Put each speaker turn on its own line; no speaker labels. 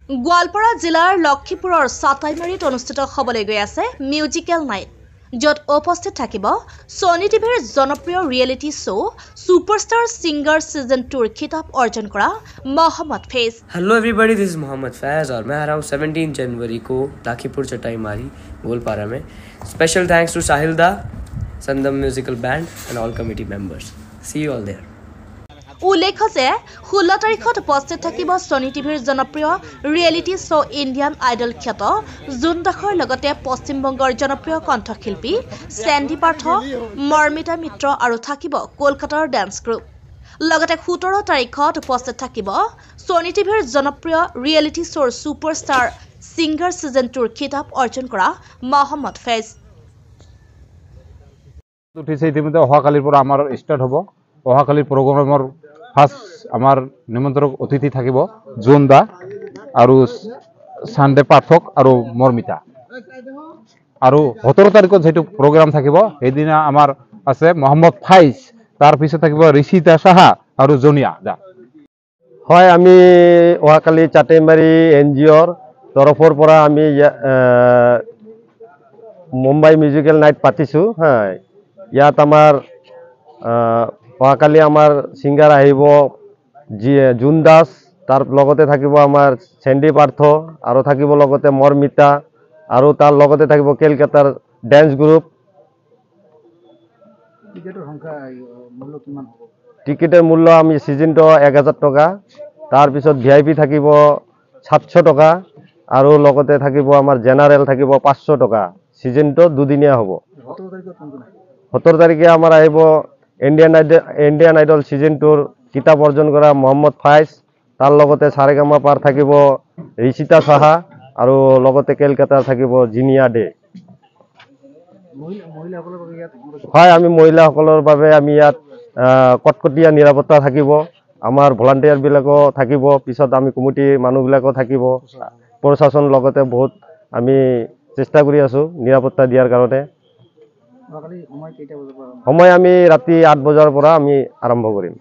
গোৱালপাৰা জিলাৰ লক্ষীপুৰৰ চাটাইমাৰীত অনুষ্ঠিত হ'বলৈ গৈ আছে মিউজিকেল নাইট, য'ত উপস্থিত থাকিব ছনী টিভিৰ জনপ্ৰিয় reality show' superstar singer season 2 खिताब अर्जन करा Mohammad Faiz.
Hello everybody, this is Mohammad Faiz और मैं आ रहा हूँ 17 जनवरी को लाखीपुर चटाईमारी गोलपारा में। स्पेशल थैंक्स टू साहिल दा, संदम musical band and all committee members. See you all there.
उल्लेख्य जे 16 तारिखत उपस्थित থাকিব ছনী টিভিৰ জনপ্ৰিয় ৰিয়েলিটি শ্ব' ইণ্ডিয়ান আইডল খ্যাত জুন দাসৰ লগতে পশ্চিমবংগৰ জনপ্ৰিয় কণ্ঠশিল্পী চেণ্ডি পাৰ্থ, মৰ্মিতা মিত্ৰ আৰু থাকিব কলকাতাৰ ডান্স গ্ৰুপ। লগতে 17 তাৰিখত উপস্থিত থাকিব ছনী টিভিৰ জনপ্ৰিয় ৰিয়েলিটি শ্ব'ৰ ছুপাৰষ্টাৰ ছিংগাৰ सीजन 2 খিতাব অৰ্জন কৰা মোহাম্মদ ফেজ।
উঠিছে ইতিমধ্যে অহাকালিৰ পৰা আমাৰ ষ্টাৰ্ট হ'ব। অহাকালিৰ প্ৰগ্ৰামৰ ফাৰ্ষ্ট আমাৰ নিমন্ত্ৰক অতিথি থাকিব জুন দা আৰু চান্দে পাঠক আৰু মৰ্মিতা। আৰু 17 তাৰিখত যেটো প্ৰগ্ৰাম থাকিব সেইদিনা আমাৰ আছে মোহাম্মদ ফাইজ, তাৰ পিছত থাকিব ঋষিতা সাহা আৰু জনিয়া দা।
হয়, আমি অহাকালি চাটাইমাৰী NGOৰ তৰফৰ পৰা আমি মুম্বাই মিউজিকেল নাইট পাতিছোঁ। হয়, ইয়াত আমাৰ অহাকালি আমাৰ ছিংগাৰ আহিব জুন দাস, তাৰ লগতে থাকিব আমাৰ চেণ্ডি পাৰ্থ আৰু থাকিব লগতে মৰ্মিতা আৰু তাৰ লগতে থাকিব কলকাতাৰ ডেন্স গ্ৰুপ। টিকেটৰ মূল্য আমি সিজনটো 1000 টকা, তাৰপিছত VIP থাকিব 700 টকা আৰু লগতে থাকিব আমাৰ জেনাৰেল থাকিব 500 টকা। সিজনটো দুদিনীয়া হ'ব। 17 তাৰিখে আমাৰ আহিব ইণ্ডিয়ান আইডল सीजन 2 কিতাপ অৰ্জন কৰা মোহাম্মদ ফাইজ, তাৰ লগতে সাৰেগামা পাৰ থাকিব ঋষিতা সাহা আৰু লগতে কলকাতাৰ থাকিব জিনিয়া ডে। হয়, আমি মহিলাসকলৰ বাবে আমি ইয়াত কটকটীয়া নিৰাপত্তা থাকিব, আমাৰ ভলাণ্টিয়াৰবিলাকো থাকিব, পিছত আমি কমিটিৰ মানুহবিলাকো থাকিব, প্ৰশাসন লগতে বহুত আমি চেষ্টা কৰি আছোঁ নিৰাপত্তা দিয়াৰ কাৰণে। সময় আমি ৰাতি 8 বজাৰ পৰা আমি আৰম্ভ কৰিম।